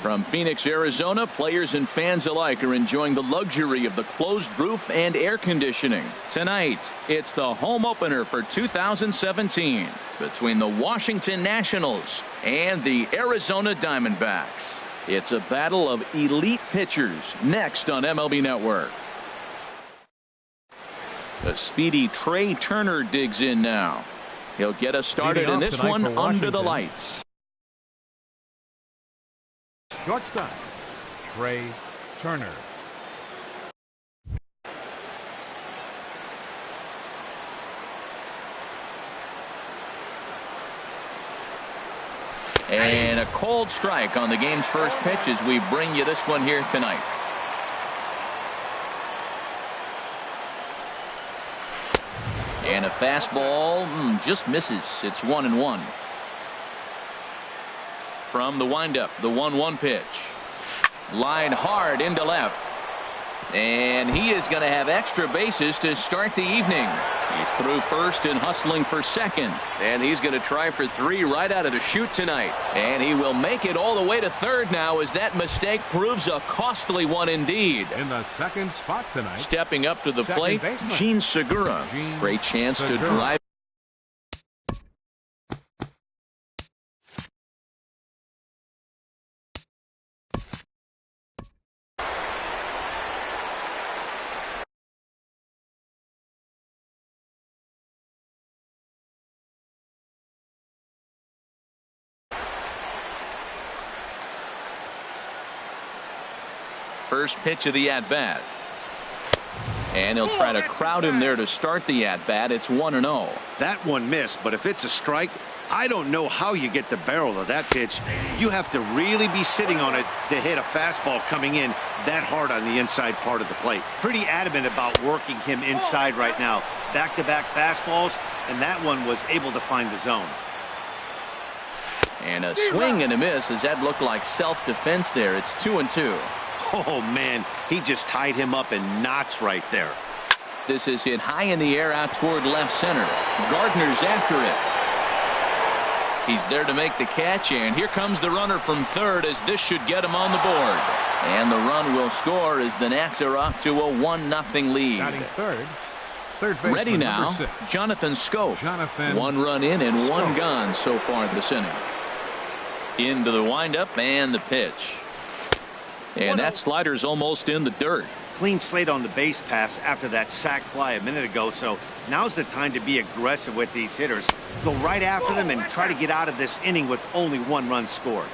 From Phoenix, Arizona, players and fans alike are enjoying the luxury of the closed roof and air conditioning. Tonight, it's the home opener for 2017 between the Washington Nationals and the Arizona Diamondbacks. It's a battle of elite pitchers next on MLB Network. The speedy Trey Turner digs in now. He'll get us started in this one under the lights. Shortstop, Trey Turner. And a cold strike on the game's first pitch as we bring you this one here tonight. And a fastball just misses. It's 1-1. From the windup, the 1-1 pitch. Line hard into left. And he is going to have extra bases to start the evening. He's through first and hustling for second. And he's going to try for 3 right out of the chute tonight. And he will make it all the way to third now as that mistake proves a costly one indeed. In the second spot tonight. Stepping up to the plate, Gene Segura. Great chance to drive. First pitch of the at-bat. And he'll try to crowd him there to start the at-bat. It's 1-0. That one missed, but if it's a strike, I don't know how you get the barrel of that pitch. You have to really be sitting on it to hit a fastball coming in that hard on the inside part of the plate. Pretty adamant about working him inside right now. Back-to-back fastballs, and that one was able to find the zone. And a swing and a miss as that looked like self-defense there. It's 2-2. Oh, man, he just tied him up in knots right there. This is hit high in the air out toward left center. Gardner's after it. He's there to make the catch, and here comes the runner from third as this should get him on the board. And the run will score as the Nats are off to a 1-0 lead. Third ready now, Jonathan Scope. 1 run in and 1 gone so far this inning. Into the windup and the pitch. And that slider's almost in the dirt. Clean slate on the base pass after that sac fly a minute ago, so now's the time to be aggressive with these hitters. Go right after them and try to get out of this inning with only 1 run scored.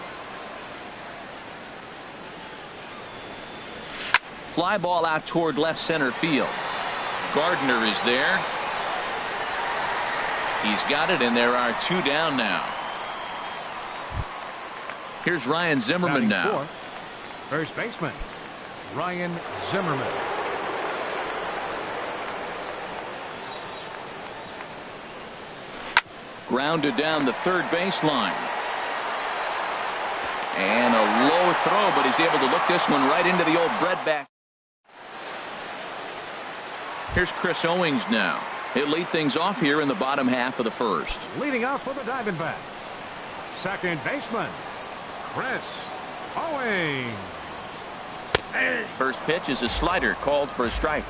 Fly ball out toward left center field. Gardner is there. He's got it, and there are 2 down now. Here's Ryan Zimmerman now. First baseman, Ryan Zimmerman. Grounded down the third baseline. And a low throw, but he's able to look this one right into the old breadbasket. Here's Chris Owings now. He'll lead things off here in the bottom half of the first. Leading off for the Diamondbacks, second baseman, Chris Owings. First pitch is a slider called for a strike.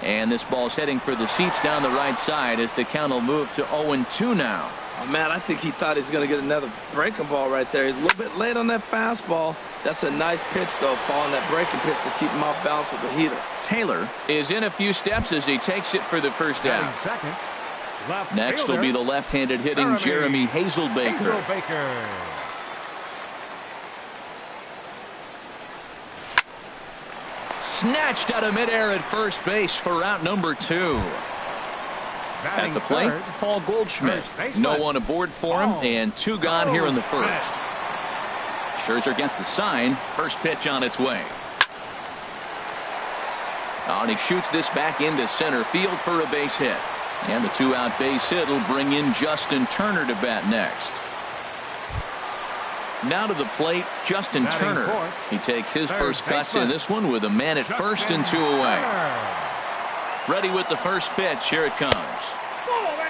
And this ball's heading for the seats down the right side as the count will move to 0-2 now. Oh, man, I think he thought he was going to get another breaking ball right there. He's a little bit late on that fastball. That's a nice pitch, though, following that breaking pitch to keep him off balance with the heater. Taylor is in a few steps as he takes it for the first out. Next will be the left-handed hitting Jeremy Hazelbaker. Snatched out of midair at first base for out number 2. At the plate, Paul Goldschmidt. No one aboard for him, and 2 gone here in the first. Scherzer gets the sign. First pitch on its way. And he shoots this back into center field for a base hit. And the 2-out base hit will bring in Justin Turner to bat next. Now to the plate, Justin Turner. He takes his first cuts in this one with a man at first and 2 away. Ready with the first pitch. Here it comes.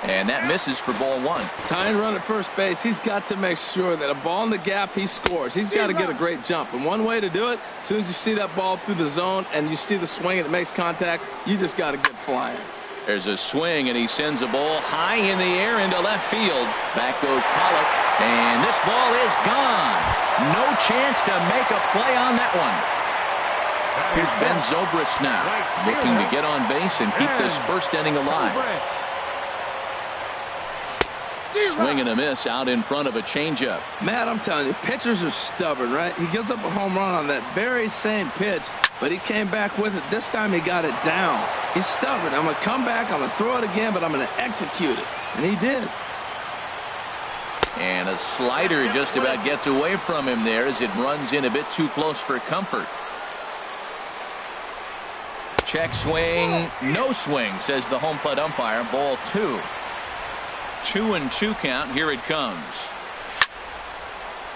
And that misses for ball one. Tying run at first base, he's got to make sure that a ball in the gap, he scores. He's got to get a great jump. And one way to do it, as soon as you see that ball through the zone and you see the swing and it makes contact, you just got to get flying. There's a swing, and he sends a ball high in the air into left field. Back goes Pollock, and this ball is gone. No chance to make a play on that one. Here's Ben Zobrist now, looking to get on base and keep this first inning alive. Swing and a miss out in front of a changeup. Matt, I'm telling you, pitchers are stubborn, right? He gives up a home run on that very same pitch, but he came back with it. This time he got it down. He's stubborn. I'm going to come back, I'm going to throw it again, but I'm going to execute it. And he did. And a slider just about gets away from him there as it runs in a bit too close for comfort. Check swing, no swing, says the home plate umpire. Ball two. 2-2 count. Here it comes.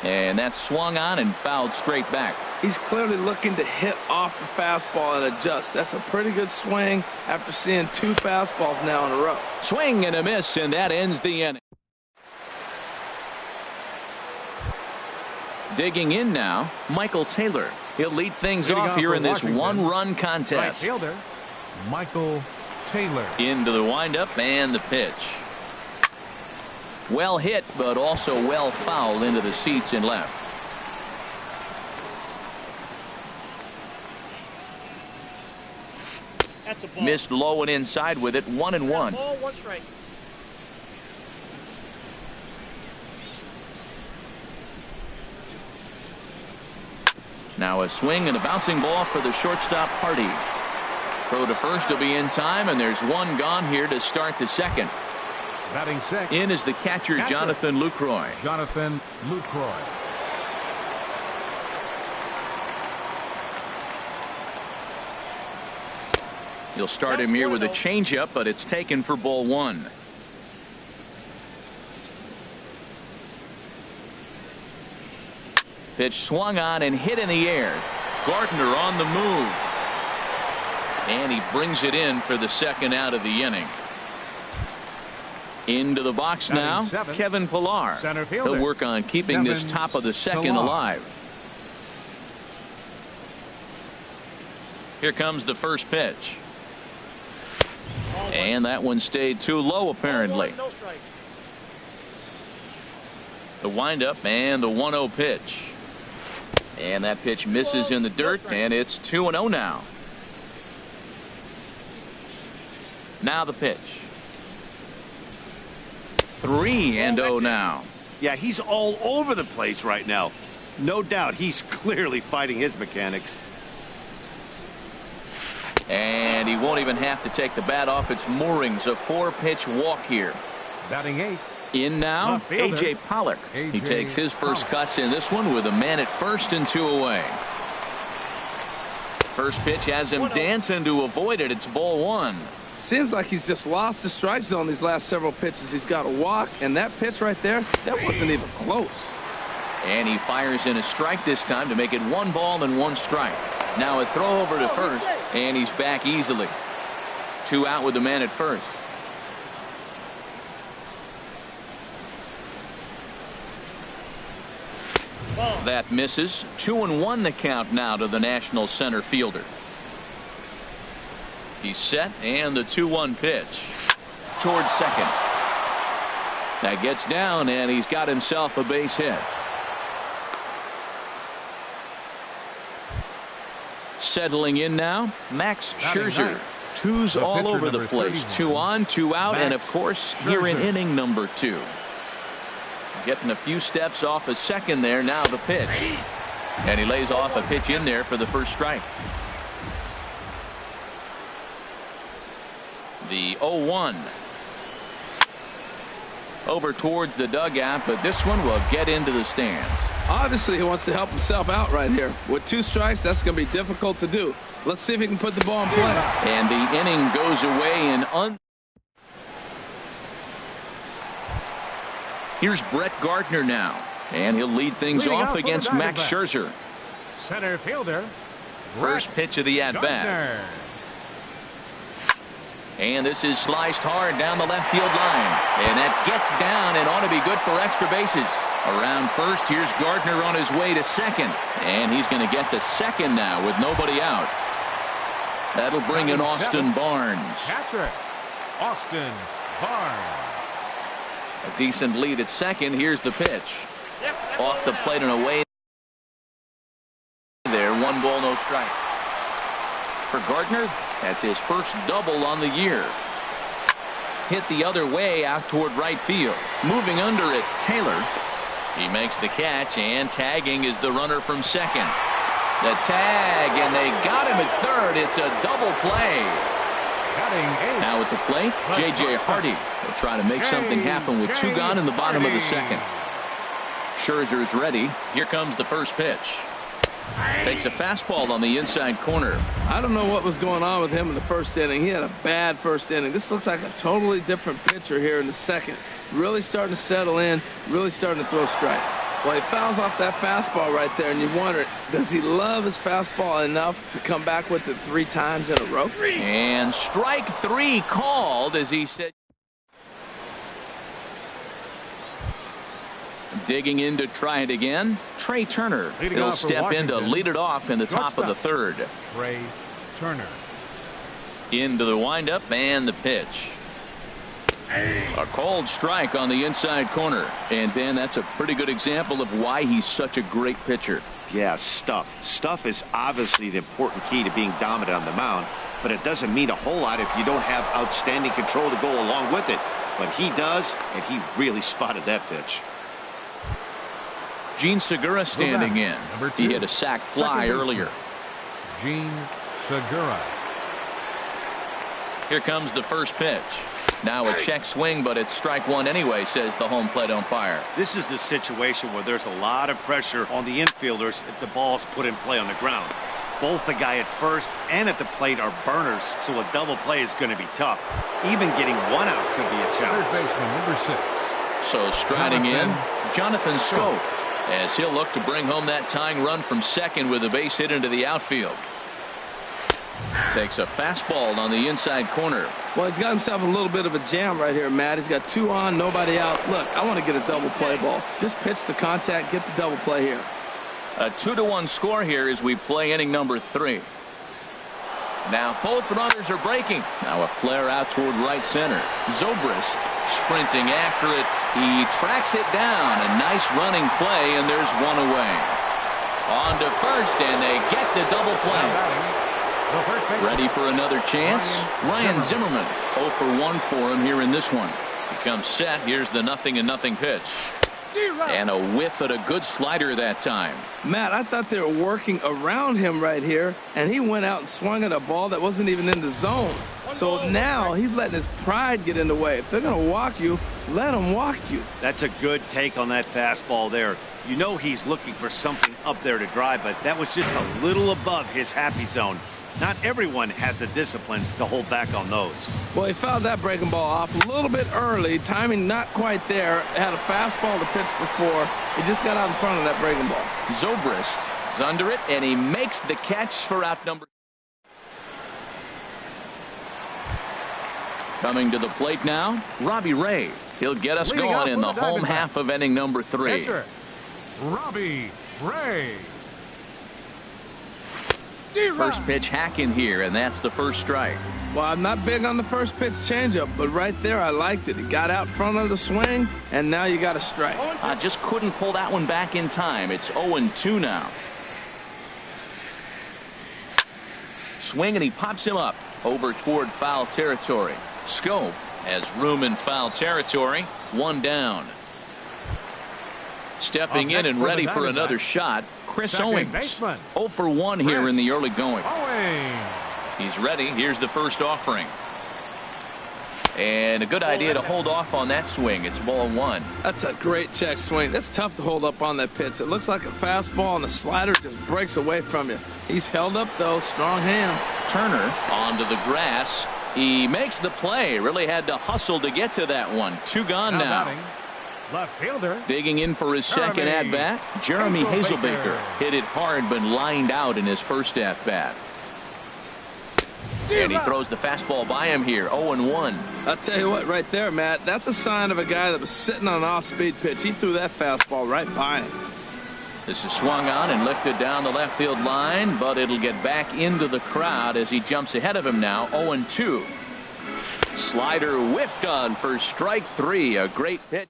And that's swung on and fouled straight back. He's clearly looking to hit off the fastball and adjust. That's a pretty good swing after seeing two fastballs now in a row. Swing and a miss, and that ends the inning. Digging in now, Michael Taylor. He'll lead things off here in this one-run contest. Right fielder, Michael Taylor. Into the windup and the pitch. Well hit, but also well fouled into the seats in left. That's a ball. Missed low and inside with it. 1-1. Ball, one strike. Now a swing and a bouncing ball for the shortstop Hardy. Throw to first will be in time, and there's one gone here to start the second. Batting sixth. In is the catcher, Jonathan Lucroy. Jonathan Lucroy. He'll start him here with a changeup, but it's taken for ball one. Pitch swung on and hit in the air. Gardner on the move. And he brings it in for the second out of the inning. Into the box now, Kevin Pillar. He'll work on keeping this top of the second alive. Here comes the first pitch. And that one stayed too low, apparently. The windup and the 1-0 pitch. And that pitch misses in the dirt, and it's 2-0 now. Now the pitch. 3-0 now. Yeah, he's all over the place right now. No doubt he's clearly fighting his mechanics. And he won't even have to take the bat off its moorings. A 4-pitch walk here. Batting eighth. In now, A.J. Pollock. He takes his first cuts in this one with a man at first and 2 away. First pitch has him dancing to avoid it. It's ball one. Seems like he's just lost the strike zone these last several pitches. He's got a walk, and that pitch right there, that wasn't even close. And he fires in a strike this time to make it 1 ball and 1 strike. Now a throw over to first, and he's back easily. 2 out with the man at first. That misses. 2-1 the count now to the National center fielder. He's set, and the 2-1 pitch towards second. That gets down, and he's got himself a base hit. Settling in now, Max Scherzer. 2s all over the place. 2 on, 2 out, and of course here in inning number 2. Getting a few steps off a second there. Now the pitch, and he lays off a pitch in there for the first strike. The 0-1 over towards the dugout, but this one will get into the stands. Obviously he wants to help himself out right here. With 2 strikes, that's going to be difficult to do. Let's see if he can put the ball in play. And the inning goes away in Here's Brett Gardner now, and he'll lead things off against Max Scherzer. Center fielder. First pitch of the at-bat. And this is sliced hard down the left field line. And that gets down and ought to be good for extra bases. Around first, here's Gardner on his way to second. And he's going to get to second now with nobody out. That'll bring in Austin Barnes. Catcher, Austin Barnes. A decent lead at second. Here's the pitch. Off the plate and away. There, 1 ball, no strike. For Gardner, that's his first double on the year. Hit the other way out toward right field. Moving under it, Taylor. He makes the catch, and tagging is the runner from second. The tag, and they got him at third. It's a double play. Now at the plate, J.J. Hardy will try to make something happen with 2 gone in the bottom of the second. Scherzer's ready. Here comes the first pitch. Takes a fastball on the inside corner. I don't know what was going on with him in the first inning. He had a bad first inning. This looks like a totally different pitcher here in the second. Really starting to settle in, really starting to throw strike. Well, he fouls off that fastball right there, and you wonder, does he love his fastball enough to come back with it 3 times in a row? And strike 3 called, as he said. Digging in to try it again, Trey Turner. He'll step in to lead it off in the top of the third. Trey Turner. Into the windup and the pitch. A called strike on the inside corner. And Dan, that's a pretty good example of why he's such a great pitcher. Yeah, stuff. Stuff is obviously the important key to being dominant on the mound, but it doesn't mean a whole lot if you don't have outstanding control to go along with it. But he does, and he really spotted that pitch. Gene Segura standing in. He had a sac fly earlier. Gene Segura. Here comes the first pitch. Now a check swing, but it's strike 1 anyway, says the home plate umpire. This is the situation where there's a lot of pressure on the infielders if the ball's put in play on the ground. Both the guy at first and at the plate are burners, so a double play is going to be tough. Even getting 1 out could be a challenge. Third baseman, number 6. So striding in, Jonathan Schoop, as he'll look to bring home that tying run from second with a base hit into the outfield. Takes a fastball on the inside corner. Well, he's got himself a little bit of a jam right here, Matt. He's got 2 on, nobody out. Look, I want to get a double play ball. Just pitch the contact, get the double play here. A 2-1 score here as we play inning number 3. Now both runners are breaking. Now a flare out toward right center. Zobrist sprinting after it. He tracks it down. A nice running play, and there's 1 away. On to first, and they get the double play. Ready for another chance? Ryan Zimmerman. 0 for 1 for him here in this one. He comes set. Here's the 0-0 pitch. And a whiff at a good slider that time. Matt, I thought they were working around him right here, and he went out and swung at a ball that wasn't even in the zone. So now he's letting his pride get in the way. If they're going to walk you, let them walk you. That's a good take on that fastball there. You know he's looking for something up there to drive, but that was just a little above his happy zone. Not everyone has the discipline to hold back on those. Well, he fouled that breaking ball off a little bit early. Timing not quite there. Had a fastball to pitch before. He just got out in front of that breaking ball. Zobrist is under it, and he makes the catch for out number. Coming to the plate now, Robbie Ray. He'll get us going in the home half of inning number 3. Robbie Ray. First pitch hack in here, and that's the first strike. Well, I'm not big on the first pitch changeup, but right there I liked it. He got out front of the swing, and now you got a strike. I just couldn't pull that one back in time. It's 0-2 now. Swing, and he pops him up over toward foul territory. Schoop has room in foul territory. 1 down. Stepping in and ready for another shot, Chris Owings. 0 for 1 here in the early going. He's ready. Here's the first offering. And a good idea to hold off on that swing. It's ball 1. That's a great check swing. That's tough to hold up on that pitch. It looks like a fastball, and the slider just breaks away from you. He's held up, though. Strong hands. Turner onto the grass. He makes the play. Really had to hustle to get to that one. 2 gone now. Left fielder. Digging in for his second at-bat, Jeremy Hazelbaker. Hit it hard, but lined out in his first at-bat. And he throws the fastball by him here, 0-1. I'll tell you what, right there, Matt, that's a sign of a guy that was sitting on an off-speed pitch. He threw that fastball right by him. This is swung on and lifted down the left field line, but it'll get back into the crowd as he jumps ahead of him now, 0-2. Slider whiffed on for strike 3. A great pitch.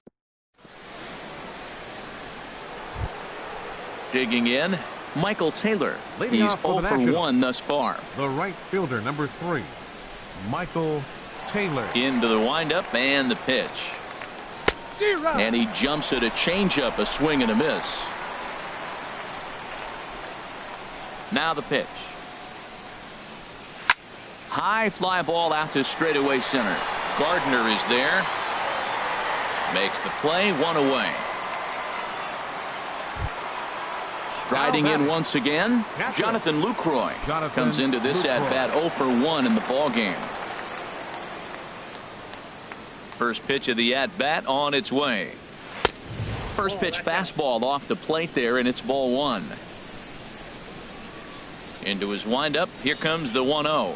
Digging in, Michael Taylor. Leading He's off for 0 the for Nationals. 1 thus far. The right fielder, number 3, Michael Taylor. Into the windup and the pitch. And he jumps at a changeup, a swing and a miss. Now the pitch. High fly ball out to straightaway center. Gardner is there. Makes the play, 1 away. Striding in once again, Jonathan Lucroy comes into this at-bat 0 for 1 in the ballgame. First pitch of the at-bat on its way. First pitch fastball off the plate there, and it's ball 1. Into his windup, here comes the 1-0.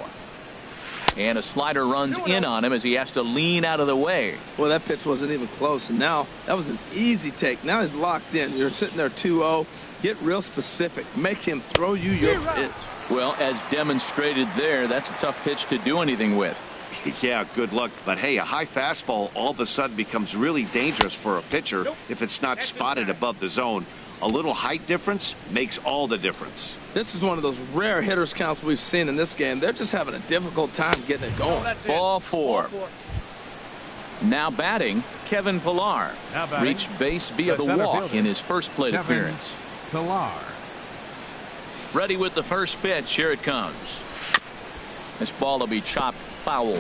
And a slider runs in on him as he has to lean out of the way. Well, that pitch wasn't even close, and now that was an easy take. Now he's locked in. You're sitting there 2-0. Get real specific. Make him throw you your pitch. Well, as demonstrated there, that's a tough pitch to do anything with. Yeah, good luck. But hey, a high fastball all of a sudden becomes really dangerous for a pitcher if it's not spotted above the zone. A little height difference makes all the difference. This is one of those rare hitters counts we've seen in this game. They're just having a difficult time getting it going. Ball 4. Now batting, Kevin Pillar. Now batting, reached base via the center walk fielder, in his first plate Kevin appearance. Pillar. Ready with the first pitch. Here it comes. This ball will be chopped foul.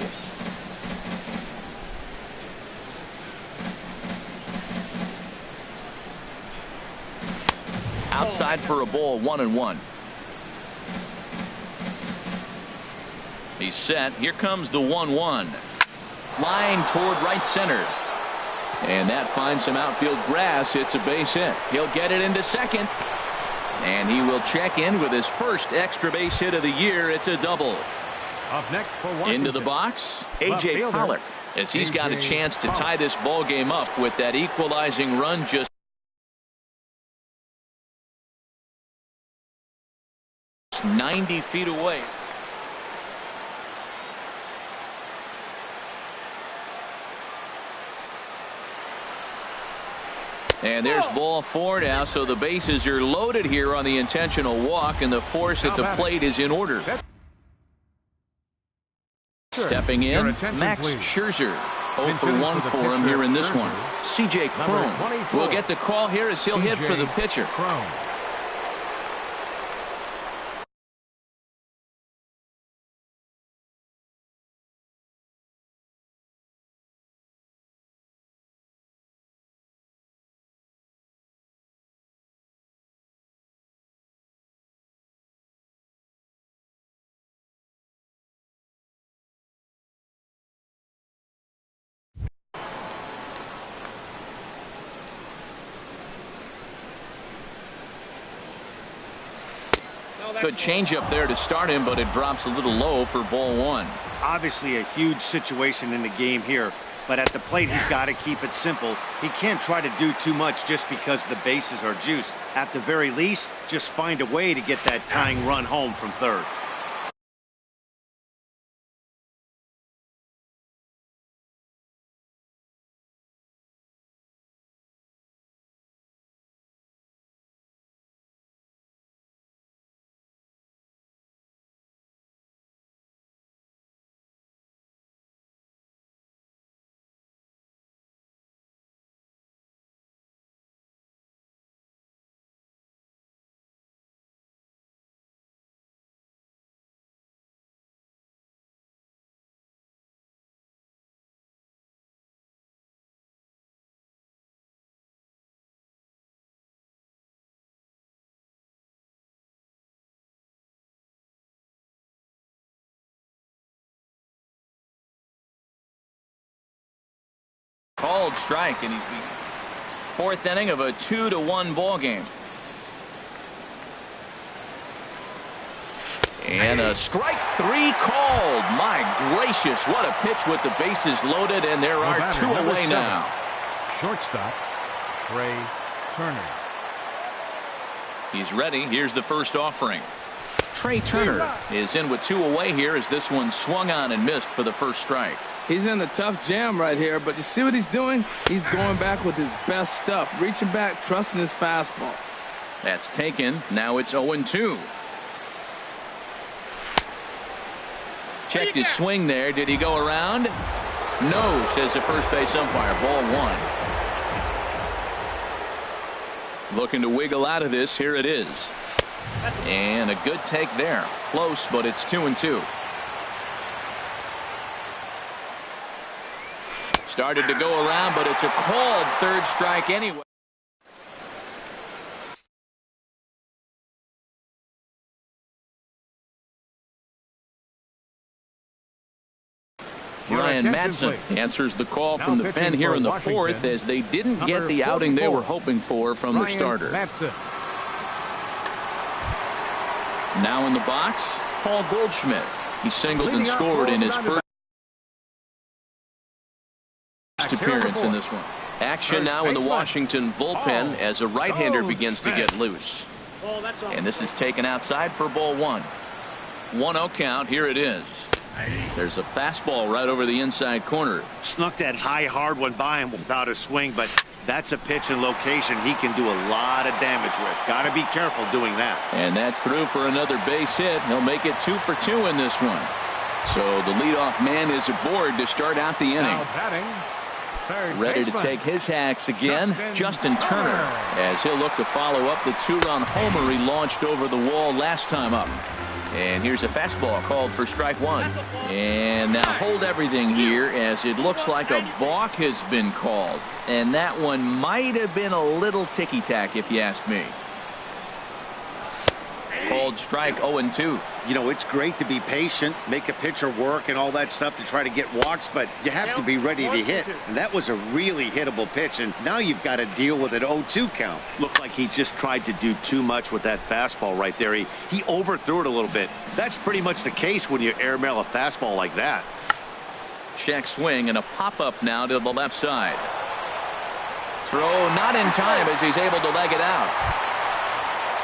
Outside for a ball, 1-1. He's set. Here comes the 1-1. Line toward right center. And that finds some outfield grass. It's a base hit. He'll get it into second. And he will check in with his first extra base hit of the year. It's a double. Up next for Washington. Into the box, Left A.J. fielder, Pollock, as he's got a A.J. chance to tie Pollock. this ball game up with that equalizing run just 90 feet away. And there's ball 4 now, so the bases are loaded here on the intentional walk, and the force at the plate is in order. Stepping Your in, attention, Max please. Scherzer. 0 Pinch for hitting 1 for the for him pitcher, here in this Scherzer. one. C.J. Number Cron 24. will get the call here as he'll hit for the pitcher. Cron. Good changeup there to start him, but it drops a little low for ball 1. Obviously a huge situation in the game here, but at the plate he's got to keep it simple. He can't try to do too much just because the bases are juiced. At the very least, just find a way to get that tying run home from third. Called strike, and he's beat. 4th inning of a 2-1 ball game. And a strike three called. My gracious, what a pitch with the bases loaded, and there are two away now. Shortstop, Trey Turner. He's ready. Here's the first offering. Trey Turner is in with two away here as this one swung on and missed for the first strike. He's in a tough jam right here, but you see what he's doing? He's going back with his best stuff, reaching back, trusting his fastball. That's taken. Now it's 0-2. Checked his swing there. Did he go around? No, says the first base umpire. Ball one. Looking to wiggle out of this. Here it is. And a good take there. Close, but it's 2-2. Started to go around, but it's a called third strike anyway. Ryan Madsen answers the call from the pen here in the fourth as they didn't get the outing they were hoping for from the starter. Now in the box, Paul Goldschmidt. He singled and scored in his first appearance in this one. Action now in the Washington bullpen as a right-hander begins to get loose. And this is taken outside for ball one. 1-0 count. Here it is. There's a fastball right over the inside corner. Snuck that high hard one by him without a swing, but that's a pitch and location he can do a lot of damage with. Got to be careful doing that. And that's through for another base hit. He'll make it 2 for 2 in this one. So the leadoff man is aboard to start out the inning. Ready to take his hacks again, Justin Turner, as he'll look to follow up the two-run homer he launched over the wall last time up. And here's a fastball called for strike one. And now hold everything here as it looks like a balk has been called. And that one might have been a little ticky-tack if you ask me. Called strike 0-2. You know, it's great to be patient, make a pitcher work and all that stuff to try to get walks, but you have to be ready to hit. And that was a really hittable pitch, and now you've got to deal with an 0-2 count. Looked like he just tried to do too much with that fastball right there. He overthrew it a little bit. That's pretty much the case when you airmail a fastball like that. Check swing and a pop-up now to the left side. Throw not in time as he's able to leg it out.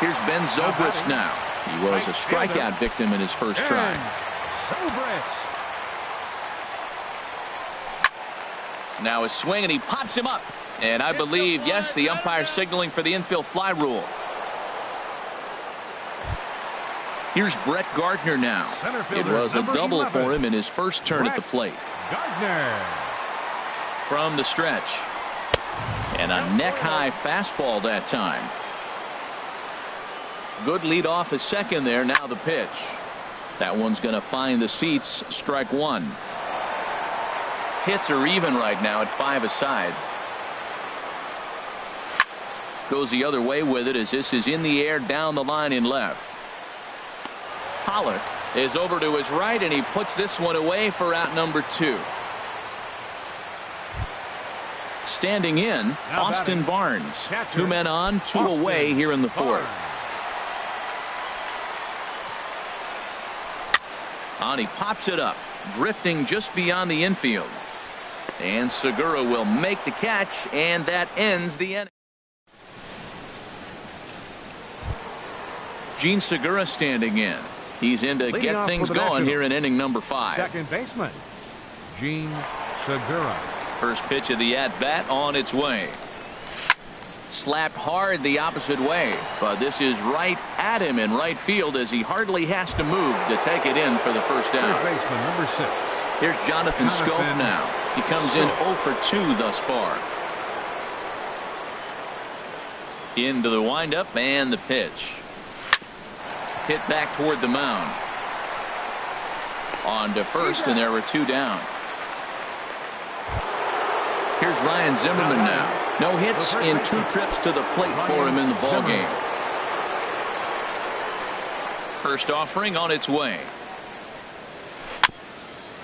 Here's Ben Zobrist now. He was a strikeout victim in his first try. Now a swing, and he pops him up. And I believe, yes, the umpire signaling for the infield fly rule. Here's Brett Gardner now. It was a double for him in his first turn at the plate. From the stretch. And a neck-high fastball that time. Good lead off his second there. Now the pitch. That one's going to find the seats. Strike one. Hits are even right now at 5 aside. Goes the other way with it as this is in the air down the line in left. Pollock is over to his right, and he puts this one away for out number 2. Standing in, Austin Barnes. 2 men on, 2 away here in the fourth. And he pops it up, drifting just beyond the infield. And Segura will make the catch, and that ends the inning. Gene Segura standing in. He's in to get things going here in inning number 5. Second baseman, Gene Segura. First pitch of the at-bat on its way. Slapped hard the opposite way, but this is right at him in right field as he hardly has to move to take it in for the first out. Third baseman, number 6. Here's Jonathan Schoop now. He comes in 0 for 2 thus far. Into the windup and the pitch. Hit back toward the mound. On to first, and there were 2 down. Here's Ryan Zimmerman now. No hits in 2 trips to the plate for him in the ballgame. First offering on its way.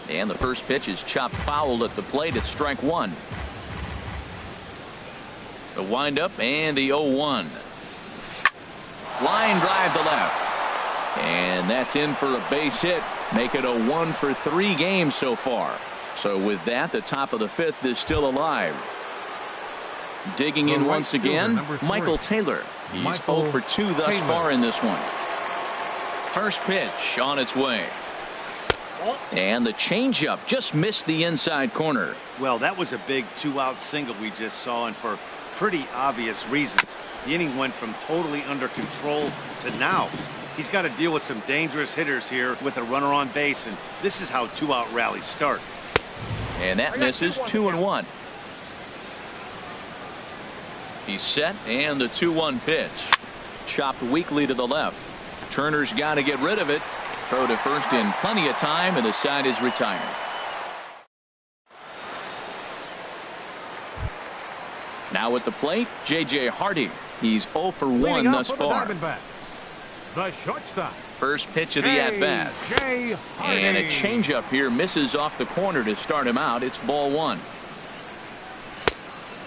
And the first pitch is chopped foul at the plate at strike 1. The windup and the 0-1. Line drive to left. And that's in for a base hit. Make it a 1-for-3 game so far. So with that, the top of the fifth is still alive. Digging in once again, Michael Taylor. He's 0 for 2 thus far in this one. First pitch on its way. And the changeup just missed the inside corner. Well, that was a big 2-out single we just saw, and for pretty obvious reasons. The inning went from totally under control to now. He's got to deal with some dangerous hitters here with a runner on base, and this is how 2-out rallies start. And that misses 2-1. He's set, and the 2-1 pitch. Chopped weakly to the left. Turner's got to get rid of it. Throw to first in plenty of time, and the side is retired. Now at the plate, J.J. Hardy. He's 0 for 1 thus far. The shortstop. First pitch of the at-bat. And a changeup here misses off the corner to start him out. It's ball 1.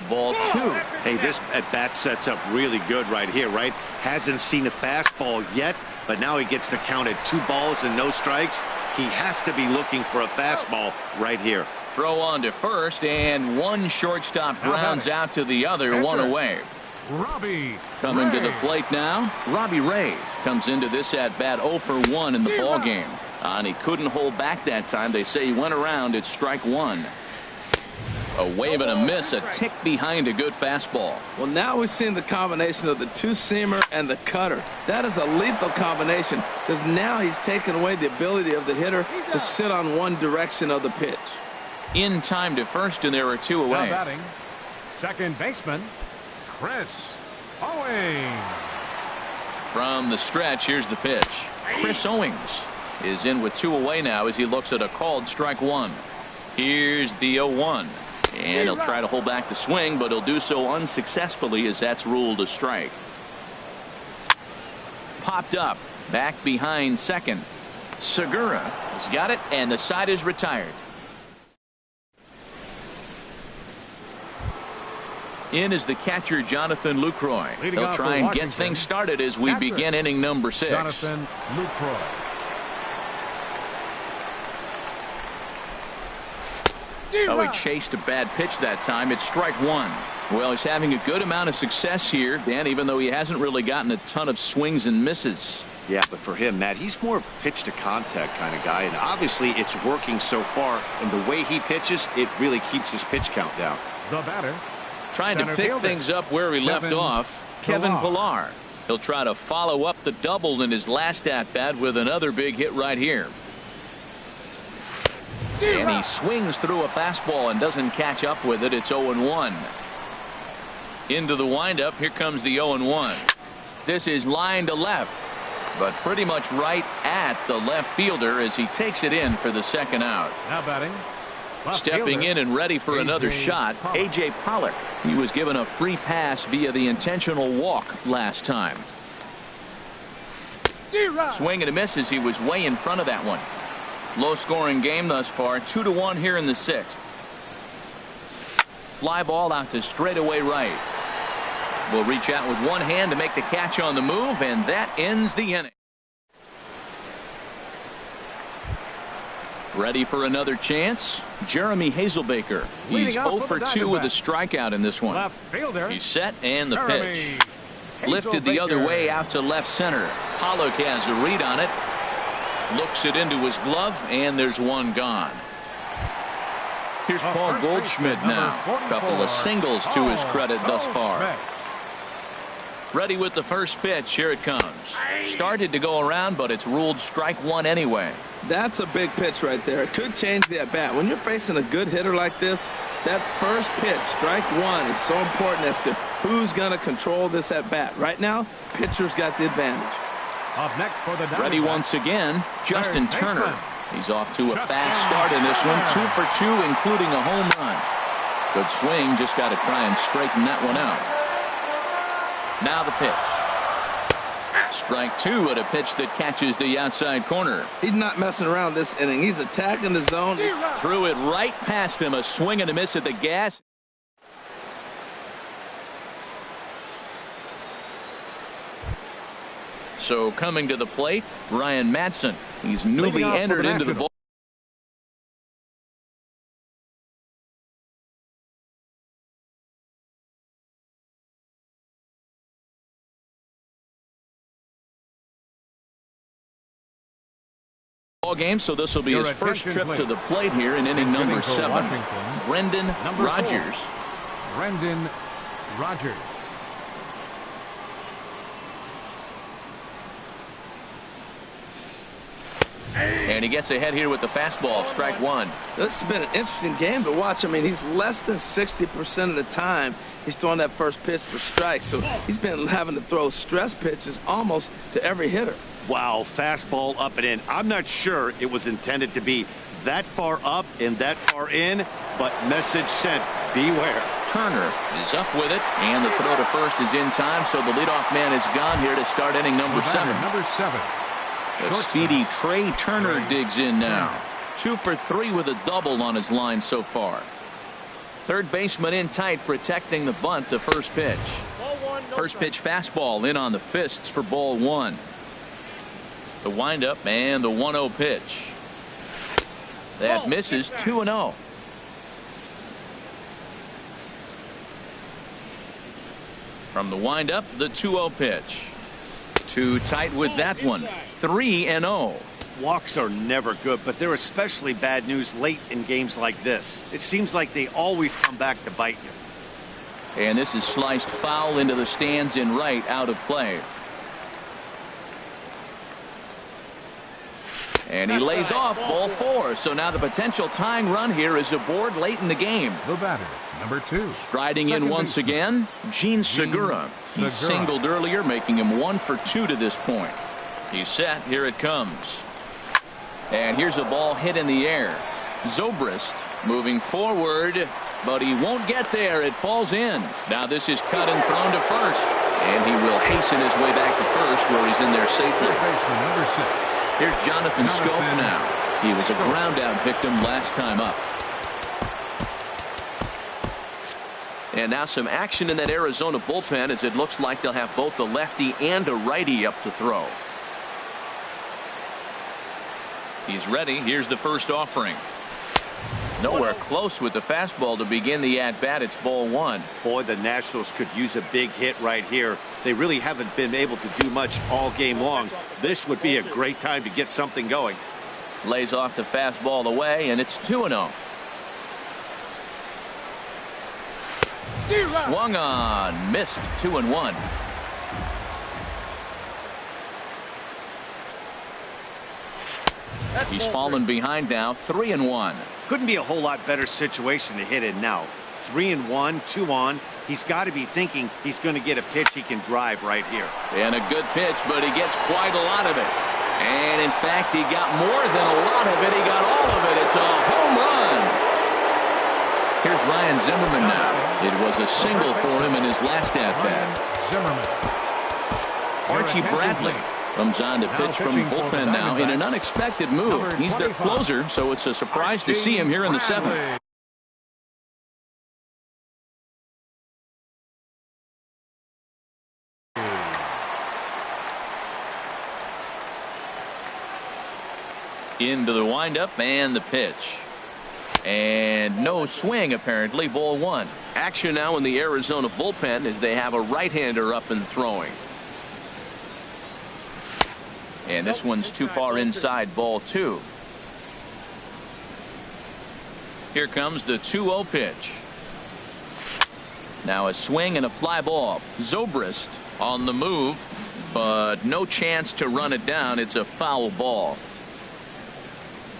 Ball 2. Hey, this at-bat sets up really good right here, right? Hasn't seen a fastball yet, but now he gets the count at 2 balls and no strikes. He has to be looking for a fastball right here. Throw on to first, and one shortstop grounds out to the other, one away. Robbie Coming to the plate now, Robbie Ray comes into this at-bat 0 for 1 in the ball game. And he couldn't hold back that time. They say he went around. It's strike 1. A wave and a miss, a tick behind a good fastball. Well, now we've seen the combination of the two-seamer and the cutter. That is a lethal combination because now he's taken away the ability of the hitter to sit on one direction of the pitch. In time to first, and there are 2 away. Now batting, second baseman, Chris Owings. From the stretch, here's the pitch. Chris Owings is in with 2 away now as he looks at a called strike 1. Here's the 0-1. And he'll try to hold back the swing, but he'll do so unsuccessfully as that's ruled a strike. Popped up, back behind second. Segura has got it, and the side is retired. In is the catcher, Jonathan Lucroy. He'll try and get things started as we begin inning number 6. Jonathan Lucroy. Oh, he chased a bad pitch that time. It's strike 1. Well, he's having a good amount of success here, Dan, even though he hasn't really gotten a ton of swings and misses. Yeah, but for him, Matt, he's more of a pitch to contact kind of guy, and obviously it's working so far, and the way he pitches, it really keeps his pitch count down. The batter, trying to pick things up where he left off, Kevin Pillar. He'll try to follow up the double in his last at-bat with another big hit right here. And he swings through a fastball and doesn't catch up with it. It's 0-1. Into the windup. Here comes the 0-1. This is line to left, but pretty much right at the left fielder as he takes it in for the second out. now batting, Stepping in and ready for another shot, A.J. Pollock. He was given a free pass via the intentional walk last time. Swing and a miss as he was way in front of that one. Low scoring game thus far, 2-1 here in the 6th. Fly ball out to straightaway right. Will reach out with one hand to make the catch on the move, and that ends the inning. Ready for another chance? Jeremy Hazelbaker. He's 0 for 2 with a strikeout in this one. left fielder, He's set, and the pitch. Jeremy Lifted the other Hazelbaker. way out to left center. Pollock has a read on it. Looks it into his glove, and there's one gone. Here's Paul Goldschmidt now. A couple of singles to his credit thus far. Ready with the first pitch. Here it comes. Started to go around, but it's ruled strike 1 anyway. That's a big pitch right there. It could change the at-bat. When you're facing a good hitter like this, that first pitch, strike 1, is so important as to who's going to control this at-bat. Right now, pitcher's got the advantage. Up next for the Ready once again, Justin Turner. He's off to a fast start in this one. 2 for 2, including a home run. Good swing. Just got to try and straighten that one out. Now the pitch. Strike 2 at a pitch that catches the outside corner. He's not messing around this inning. He's attacking the zone. Threw it right past him. A swing and a miss at the gas. So coming to the plate, Ryan Madsen. He's newly entered into the ball game, so this will be his first trip to the plate here in inning number 7. Brendan Rodgers. Brendan Rodgers. And he gets ahead here with the fastball, strike one. This has been an interesting game to watch. I mean, he's less than 60% of the time he's throwing that first pitch for strikes. So he's been having to throw stress pitches almost to every hitter. Wow, fastball up and in. I'm not sure it was intended to be that far up and that far in, but message sent, beware. Turner is up with it, and the throw to first is in time, so the leadoff man is gone here to start inning number 7. Number 7. The speedy Trey Turner digs in now. 2 for 3 with a double on his line so far. Third baseman in tight, protecting the bunt, the first pitch. First pitch fastball in on the fists for ball 1. The windup and the 1-0 pitch. That misses 2-0. From the windup, the 2-0 pitch. Too tight with that one. 3-0. Walks are never good, but they're especially bad news late in games like this. It seems like they always come back to bite you. And this is sliced foul into the stands in right, out of play. And he lays off, ball 4. So now the potential tying run here is aboard late in the game. The batter, number 2. Striding in once again, Gene Segura. He singled earlier, making him 1 for 2 to this point. He's set. Here it comes. And here's a ball hit in the air. Zobrist moving forward, but he won't get there. It falls in. Now this is cut and thrown to first. And he will hasten his way back to first, where he's in there safely. Number 6. Here's Jonathan Schoop now. He was a ground-out victim last time up. And now some action in that Arizona bullpen, as it looks like they'll have both a lefty and a righty up to throw. He's ready. Here's the first offering. Nowhere close with the fastball to begin the at-bat. It's ball 1. Boy, the Nationals could use a big hit right here. They really haven't been able to do much all game long. This would be a great time to get something going. Lays off the fastball away, and it's 2-0. Swung on, missed. 2-1. He's fallen behind now. 3-1. Couldn't be a whole lot better situation to hit in now. 3-1, 2 on. He's got to be thinking he's going to get a pitch he can drive right here. And a good pitch, but he gets quite a lot of it. And in fact, he got more than a lot of it. He got all of it. It's a home run. Here's Ryan Zimmerman now. It was a single for him in his last at-bat. Archie Bradley comes on to pitch from the bullpen now in an unexpected move. He's their closer, so it's a surprise to see him here in the 7th. Into the windup and the pitch. And no swing, apparently. Ball 1. Action now in the Arizona bullpen as they have a right-hander up and throwing. And this one's too far inside. Ball 2. Here comes the 2-0 pitch. Now a swing and a fly ball. Zobrist on the move, but no chance to run it down. It's a foul ball.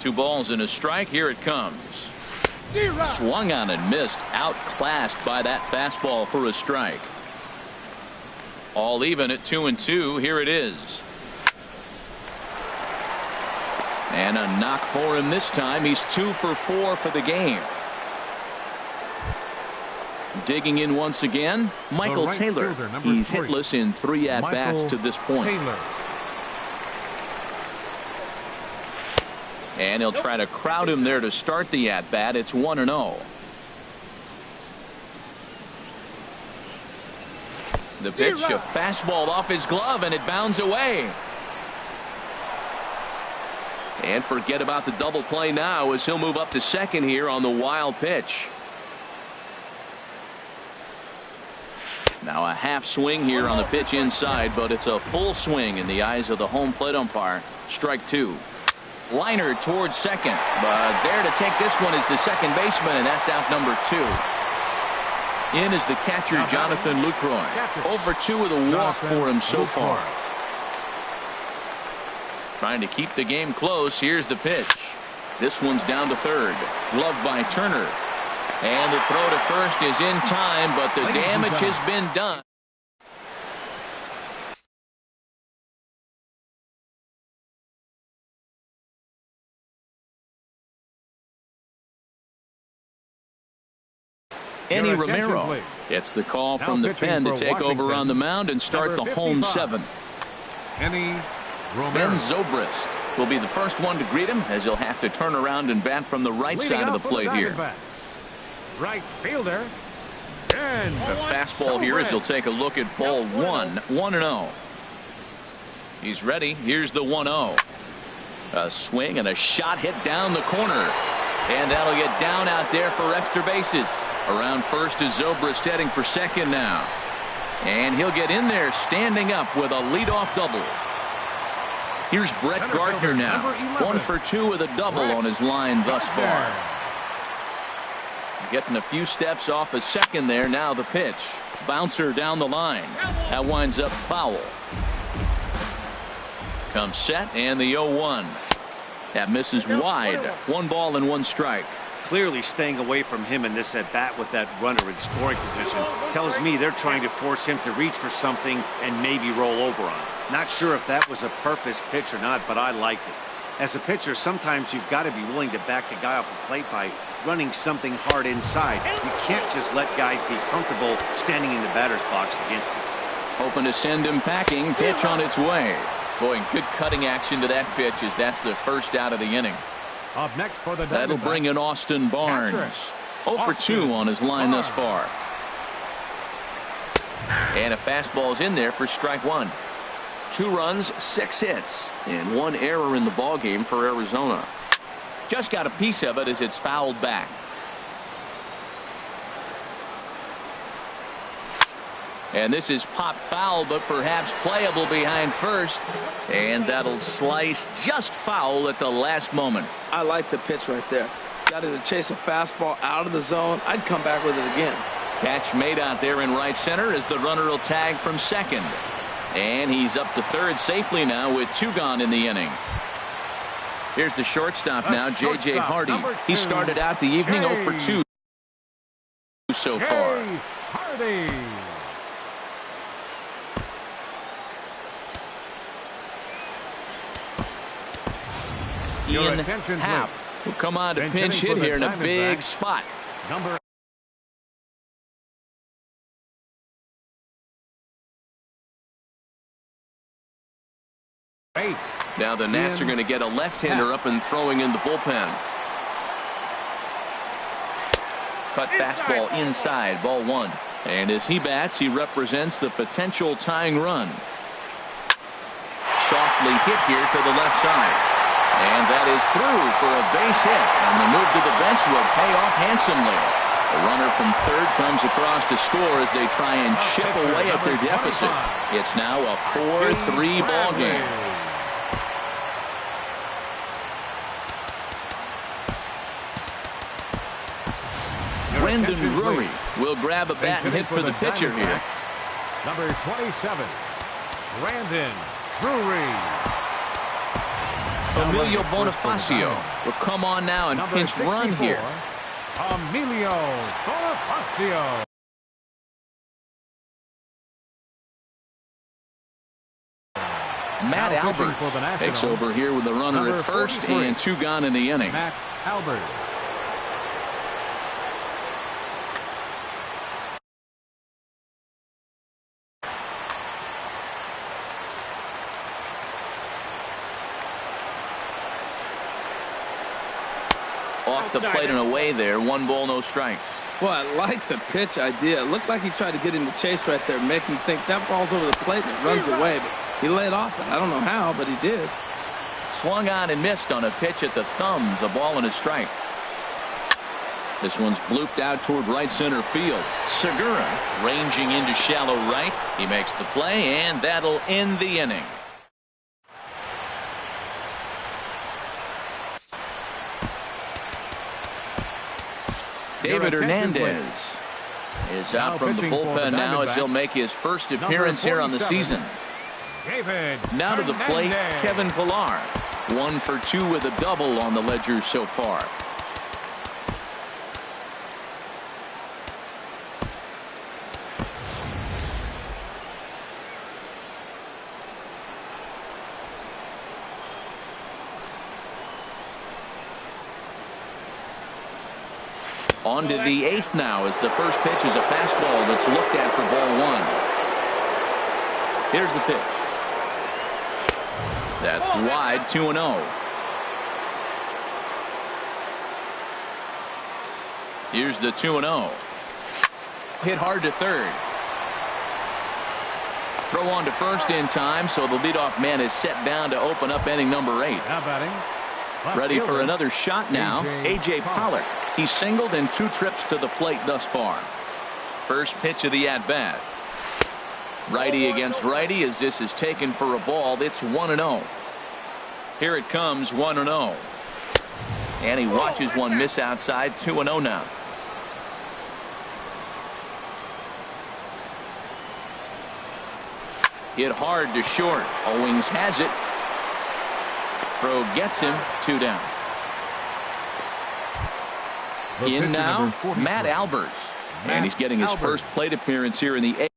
2 balls and a strike. Here it comes. Swung on and missed. Outclassed by that fastball for a strike. All even at 2-2. Here it is. And a knock for him this time. He's 2 for 4 for the game. Digging in once again, Michael Taylor. He's hitless in 3 at-bats to this point. And he'll try to crowd him there to start the at-bat. It's 1-0. The pitch, a fastball off his glove, and it bounds away. And forget about the double play now as he'll move up to second here on the wild pitch. Now a half swing here on the pitch inside, but it's a full swing in the eyes of the home plate umpire. Strike two. Liner towards second, but there to take this one is the second baseman, and that's out number 2. In is the catcher, Jonathan Lucroy. Over 2 with a walk for him so far. Trying to keep the game close. Here's the pitch. This one's down to third. Gloved by Turner. And the throw to first is in time, but the damage has been done. Eddie Romero. It's the call from the pen to take over on the mound and start the home 7th. Eddie Romero. Ben Zobrist will be the first one to greet him as he'll have to turn around and bat from the right side of the plate here. Right fielder. And a fastball here as he'll take a look at ball 1. 1-0. He's ready. Here's the 1-0. A swing and a shot hit down the corner. And that'll get down out there for extra bases. Around first is Zobrist heading for second now. And he'll get in there standing up with a leadoff double. Here's Brett Gardner now. 1 for 2 with a double on his line thus far. Getting a few steps off a second there. Now the pitch. Bouncer down the line. That winds up foul. Comes set and the 0-1. That misses wide. 1 ball and 1 strike. Clearly staying away from him in this at bat with that runner in scoring position tells me they're trying to force him to reach for something and maybe roll over on it. Not sure if that was a purpose pitch or not, but I liked it. As a pitcher, sometimes you've got to be willing to back the guy off the plate by running something hard inside. You can't just let guys be comfortable standing in the batter's box against you. Hoping to send him packing. Pitch on its way. Boy, good cutting action to that pitch as that's the first out of the inning. Up next for the That'll bring in Austin Barnes. 0 for 2 on his line thus far. And a fastball's in there for strike 1. 2 runs, 6 hits, and 1 error in the ballgame for Arizona. Just got a piece of it as it's fouled back. And this is pop foul, but perhaps playable behind first. And that'll slice just foul at the last moment. I like the pitch right there. Got to chase a fastball out of the zone. I'd come back with it again. Catch made out there in right center as the runner will tag from second. And he's up to third safely now with 2 gone in the inning. Here's the shortstop now, J.J. Hardy. He started out the evening 0 for 2 so far. Hardy. Ian Happ will come on to pinch hit here in a big spot. Number eight. Now the Nats are going to get a left-hander up and throwing in the bullpen. Cut fastball inside, ball 1. And as he bats, he represents the potential tying run. Softly hit here to the left side. And that is through for a base hit. And the move to the bench will pay off handsomely. The runner from third comes across to score as they try and chip away at their deficit. It's now a 4-3 ball game. Brendan Drury will grab a bat and hit for the pitcher here. Number 27, Brandon Drury. Emilio Bonifacio will come on now and pinch run here. Emilio Bonifacio. Matt Albert takes over here with the runner at first and 2 gone in the inning. Matt Albert. Off the plate and away there. 1 ball, no strikes. Well, I like the pitch idea. It looked like he tried to get in the chase right there, make him think that ball's over the plate and it runs away. But he laid off it. I don't know how, but he did. Swung on and missed on a pitch at the thumbs. A ball and a strike. This one's blooped out toward right center field. Segura ranging into shallow right. He makes the play, and that'll end the inning. David Hernandez is out from the bullpen now as he'll make his first appearance here on the season. Now to the plate, Kevin Pillar. 1 for 2 with a double on the ledger so far. On to the 8th now as the first pitch is a fastball that's looked at for ball 1. Here's the pitch. That's wide, 2-0. Here's the 2-0. Hit hard to third. Throw on to first in time, so the leadoff man is set down to open up inning number 8. Now batting. Ready for another shot now, A.J. Pollock. He's singled in 2 trips to the plate thus far. First pitch of the at-bat. Righty against righty as this is taken for a ball. It's 1-0. Here it comes, 1-0. And he watches one miss outside, 2-0 now. Hit hard to short. Owings has it. Throw gets him, 2 down. In now, Matt Albers. And he's getting his first plate appearance here in the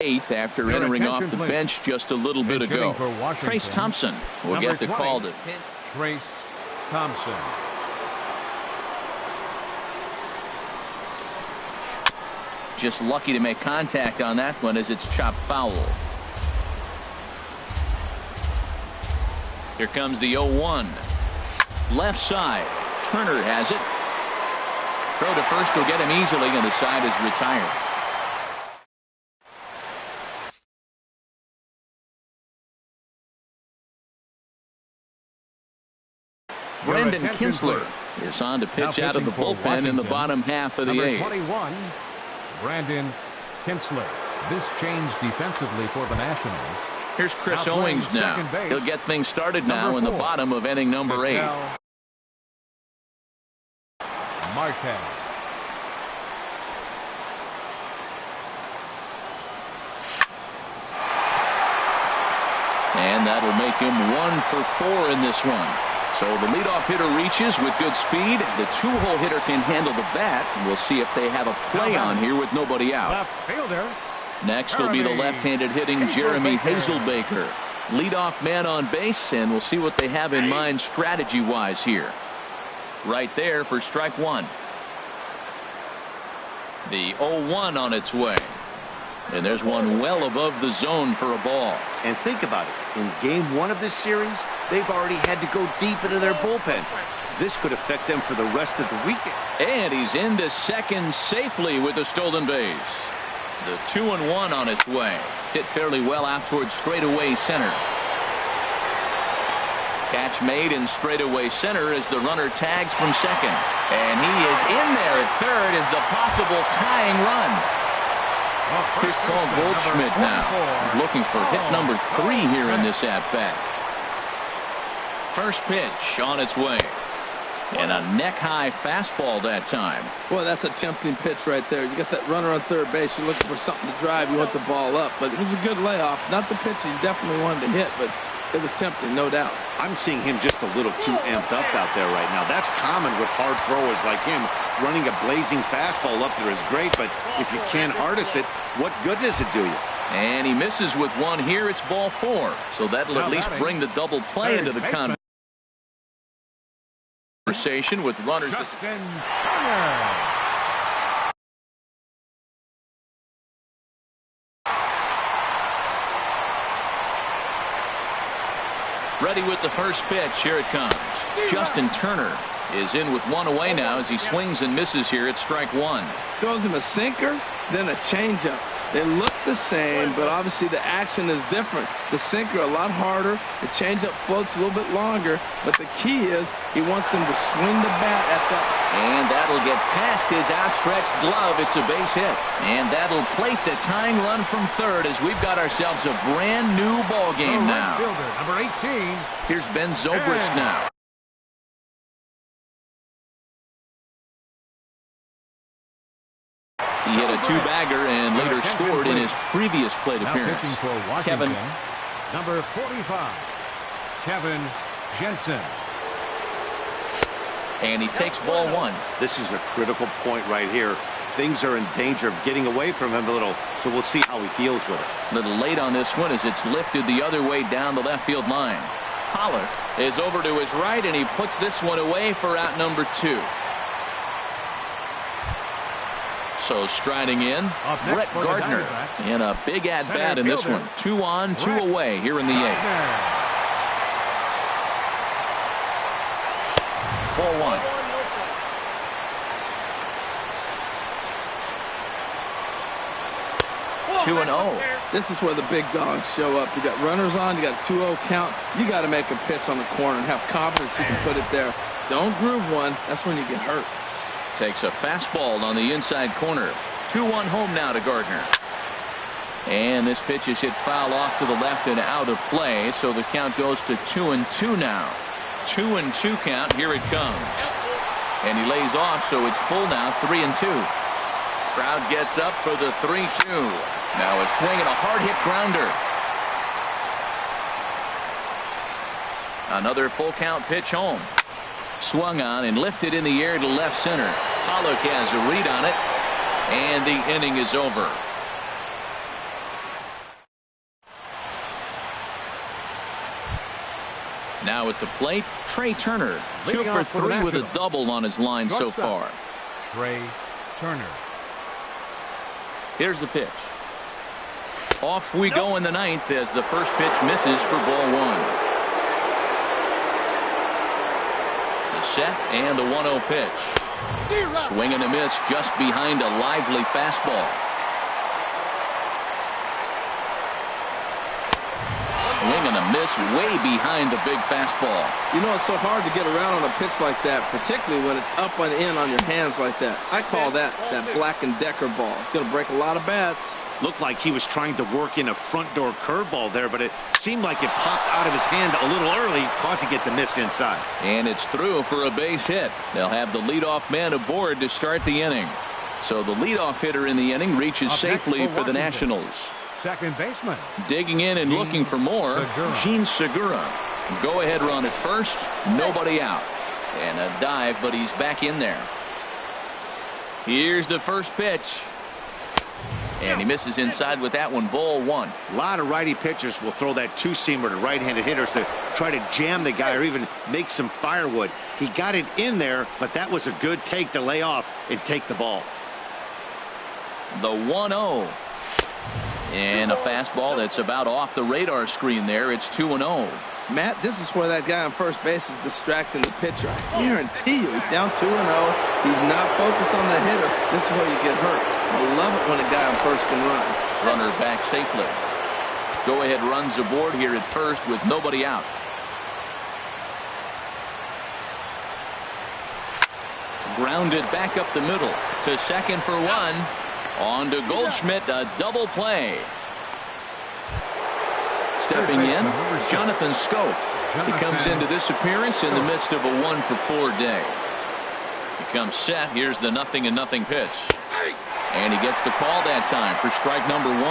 8th after entering off the bench just a little bit ago. Trace Thompson will get the call to pinch. Trace Thompson. Just lucky to make contact on that one as it's chopped foul. Here comes the 0-1. Left side. Turner has it. Throw to first will get him easily, and the side is retired. Brendan Kinsler is on to pitch out of the bullpen in the bottom half of the 8th. 21, Brandon Kinsler. This changed defensively for the Nationals. Here's Chris Owings now. He'll get things started now in the bottom of inning number 8. Marte. And that'll make him 1 for 4 in this one. So the leadoff hitter reaches with good speed. The 2-hole hitter can handle the bat. We'll see if they have a play on here with nobody out. Left fielder. Next will be the left-handed hitting Jeremy Hazelbaker. Leadoff man on base, and we'll see what they have in mind strategy-wise here. Right there for strike 1. The 0-1 on its way. And there's one well above the zone for a ball. And think about it. In game 1 of this series, they've already had to go deep into their bullpen. This could affect them for the rest of the weekend. And he's into second safely with a stolen base. The 2-1 on its way. Hit fairly well out towards straightaway center. Catch made in straightaway center as the runner tags from second. And he is in there at third as the possible tying run. Here's Paul Goldschmidt now. He's looking for hit number 3 here in this at-bat. First pitch on its way. And a neck-high fastball that time. Boy, that's a tempting pitch right there. You got that runner on third base. You're looking for something to drive. You want the ball up. But it was a good layoff. Not the pitch he definitely wanted to hit, but it was tempting, no doubt. I'm seeing him just a little too amped up out there right now. That's common with hard throwers like him. Running a blazing fastball up there is great, but if you can't harness it, what good does it do you? And he misses with one here. It's ball 4. So that'll at least bring the double play into the conversation with runners. Justin Turner. Ready with the first pitch. Here it comes. Justin Turner is in with one away now as he swings and misses here at strike one. Throws him a sinker, then a changeup. They look the same, but obviously the action is different. The sinker a lot harder. The changeup floats a little bit longer, but the key is he wants them to swing the bat at that. And that'll get past his outstretched glove. It's a base hit. And that'll plate the tying run from third as we've got ourselves a brand new ball game now. Fielder, number 18. Here's Ben Zobrist now. He hit a two-bagger and later scored in his previous plate appearance. For Kevin. Number 45, Kevin Jensen. And he takes ball one. This is a critical point right here. Things are in danger of getting away from him a little, so we'll see how he deals with it. A little late on this one as it's lifted the other way down the left field line. Holler is over to his right, and he puts this one away for out number two. So striding in, Brett Gardner, and a big at-bat in this one. 2 on, 2 away here in the 8th. Ball one. 2-0. This is where the big dogs show up. You got runners on, you got a 2-0 count. You got to make a pitch on the corner and have confidence you can put it there. Don't groove one. That's when you get hurt. Takes a fastball on the inside corner. 2-1 home now to Gardner. And this pitch is hit foul off to the left and out of play, so the count goes to 2-2 now. 2-2 count. Here it comes. And he lays off, so it's full now, 3-2. Crowd gets up for the 3-2. Now a swing and a hard hit grounder. Another full count pitch home. Swung on and lifted in the air to left center. Pollock has a read on it, and the inning is over. Now at the plate, Trey Turner, 2 for 3 with a double on his line so far. Trey Turner. Here's the pitch. Off we go in the 9th as the first pitch misses for ball one. Set and the 1-0 pitch. Swing and a miss just behind a lively fastball. Swing and a miss way behind the big fastball. You know, it's so hard to get around on a pitch like that, particularly when it's up and in on your hands like that. I call that Black & Decker ball. It's going to break a lot of bats. Looked like he was trying to work in a front door curveball there, but it seemed like it popped out of his hand a little early, causing it to miss inside. And it's through for a base hit. They'll have the leadoff man aboard to start the inning. So the leadoff hitter in the inning reaches safely for the Nationals. Second baseman. Digging in and looking for more, Gene Segura. Go ahead run at first, nobody out. And a dive, but he's back in there. Here's the first pitch. And he misses inside with that one. Ball one. A lot of righty pitchers will throw that two-seamer to right-handed hitters to try to jam the guy or even make some firewood. He got it in there, but that was a good take to lay off and take the ball. The 1-0. And a fastball that's about off the radar screen there. It's 2-0. Matt, this is where that guy on first base is distracting the pitcher. I guarantee you, he's down 2-0. He's not focused on the hitter. This is where you get hurt. I love it when a guy on first can run. Runner back safely. Go ahead runs aboard here at first with nobody out. Grounded back up the middle to second for one. On to Goldschmidt, a double play. Stepping in, Jonathan Scope. He comes into this appearance in the midst of a 1-for-4 day. He comes set. Here's the 0-0 pitch. And he gets the call that time for strike number 1.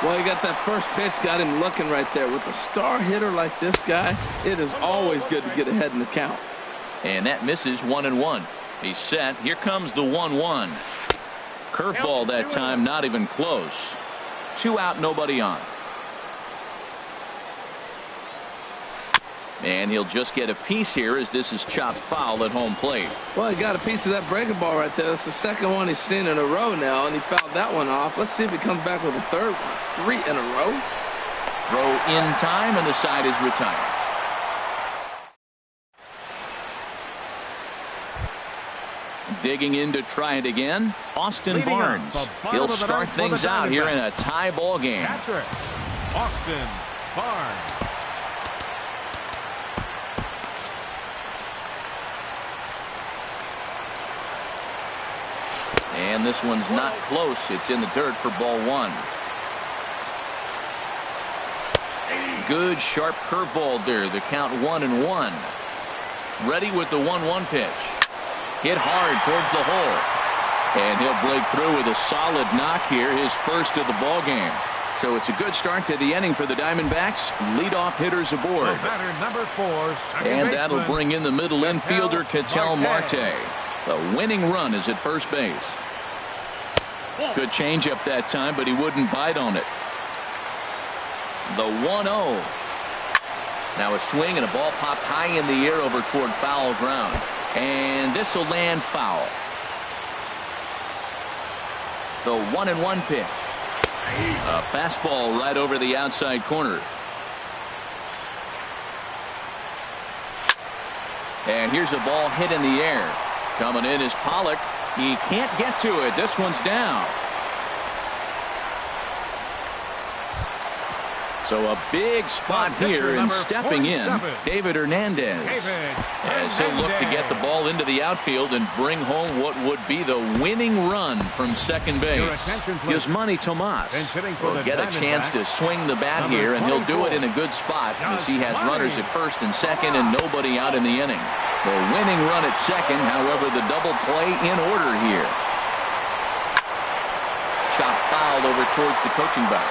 Well, he got that first pitch, got him looking right there. With a star hitter like this guy, it is always good to get ahead in the count. And that misses 1-1. He's set. Here comes the 1-1. Curveball that time, not even close. 2 out, nobody on. And he'll just get a piece here as this is chopped foul at home plate. Well, he got a piece of that breaking ball right there. That's the second one he's seen in a row now, and he fouled that one off. Let's see if he comes back with a third one. 3 in a row. Throw in time, and the side is retired. Digging in to try it again, Austin Leading up Barnes. the bottom He'll of the start ninth for things the out here in a Diamondbacks. tie ball game. Catcher, Austin Barnes. And this one's not close. It's in the dirt for ball one. Good sharp curveball there. The count 1-1. Ready with the 1-1 pitch. Hit hard towards the hole. And he'll break through with a solid knock here, his first of the ball game. So it's a good start to the inning for the Diamondbacks. Leadoff hitters aboard. The batter, number 4, second And that'll baseman, bring in the middle infielder, Ketel Marte. Marte. The winning run is at first base. Good changeup that time, but he wouldn't bite on it. The 1-0. Now a swing and a ball popped high in the air over toward foul ground. And this will land foul. The 1-1 pitch. A fastball right over the outside corner. And here's a ball hit in the air. Coming in is Pollock. He can't get to it. This one's down. So a big spot here, and stepping in, David Hernandez. As he'll look to get the ball into the outfield and bring home what would be the winning run from second base. Yasmani Tomas will get a chance to swing the bat here, and he'll do it in a good spot as he has runners at first and second and nobody out in the inning. The winning run at second, however, the double play in order here. Shot fouled over towards the coaching box.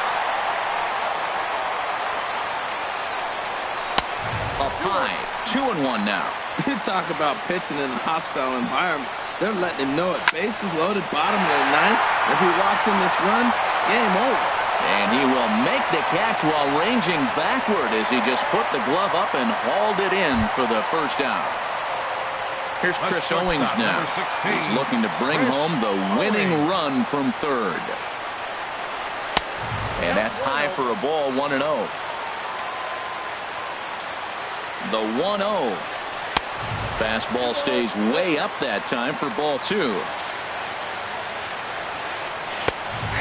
Up high, 2-1 now. You talk about pitching in a hostile environment. They're letting him know it. Bases loaded, bottom of the ninth. If he walks in this run, game over. And he will make the catch while ranging backward as he just put the glove up and hauled it in for the first out. Here's Chris Owings now. He's looking to bring home the winning run from third. And that's high for a ball, 1-0. The 1-0. Fastball stays way up that time for ball two.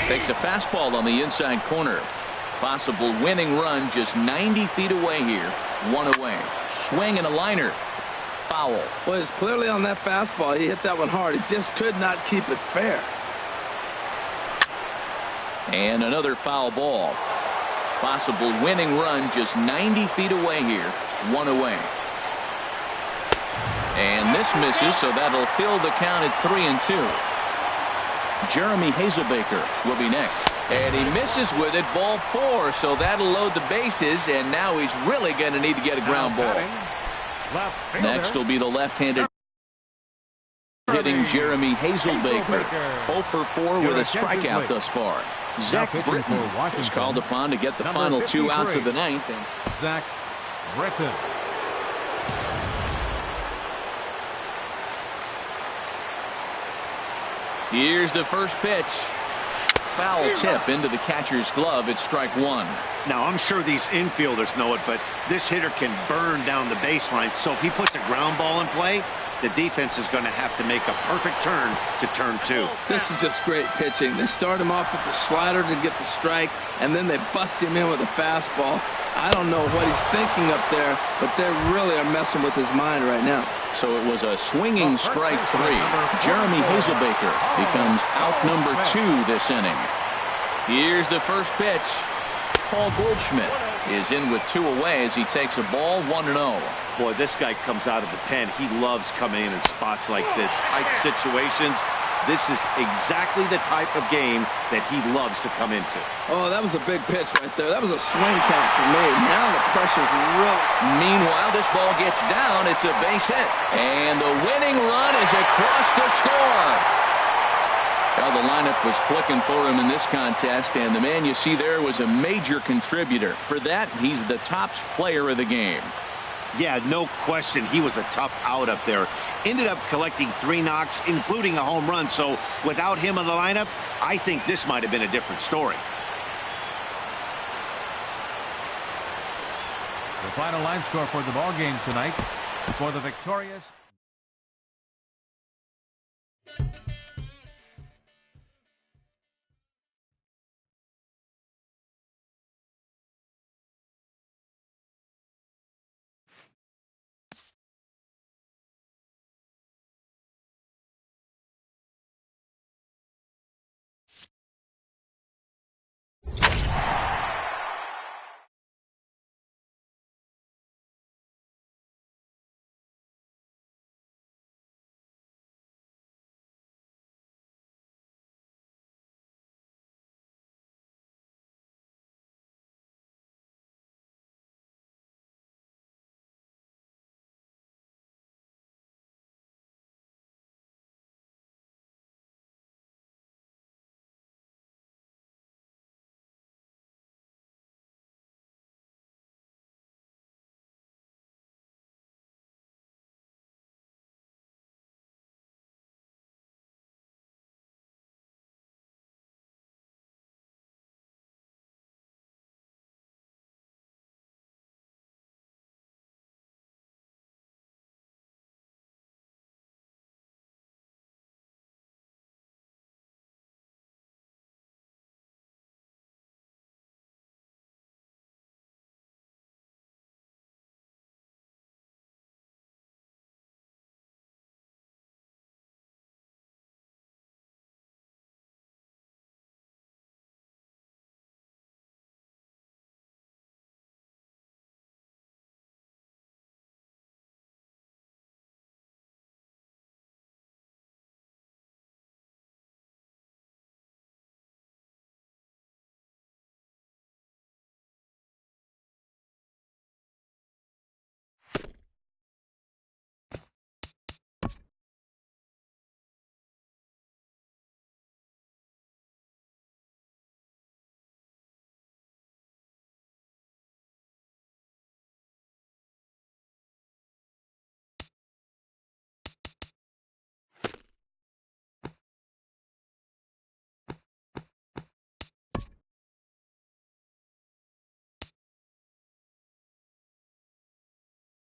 Takes a fastball on the inside corner. Possible winning run just 90 feet away here. One away. Swing and a liner. Foul. Well, it's clearly on that fastball. He hit that one hard. He just could not keep it fair. And another foul ball. Possible winning run just 90 feet away here. One away. And this misses, so that'll fill the count at 3-2. Jeremy Hazelbaker will be next. And he misses with it, ball 4, so that'll load the bases, and now he's really going to need to get a ground ball. Next will be the left-handed hitting Jeremy Hazelbaker. 0 for 4 with a strikeout thus far. Zach Britton is called upon to get the final 2 outs of the ninth. And Zach Britton. here's the first pitch. Foul tip into the catcher's glove. It's strike one. Now, I'm sure these infielders know it, but this hitter can burn down the baseline. So if he puts a ground ball in play, the defense is going to have to make a perfect turn to turn 2. This is just great pitching. They start him off with the slider to get the strike, and then they bust him in with a fastball. I don't know what he's thinking up there, but they really are messing with his mind right now. So it was a swinging strike 3. Jeremy Hazelbaker becomes out number 2 this inning. Here's the first pitch. Paul Goldschmidt is in with 2 away as he takes a ball, 1-0. Boy, this guy comes out of the pen. He loves coming in spots like this, tight situations. This is exactly the type of game that he loves to come into. Oh, that was a big pitch right there. That was a swing count for me. Now the pressure's really... Meanwhile, this ball gets down. It's a base hit. And the winning run is across to score. Well, the lineup was clicking for him in this contest, and the man you see there was a major contributor. For that, he's the top player of the game. Yeah, no question. He was a tough out up there. Ended up collecting 3 knocks, including a home run. So without him in the lineup, I think this might have been a different story. The final line score for the ball game tonight for the victorious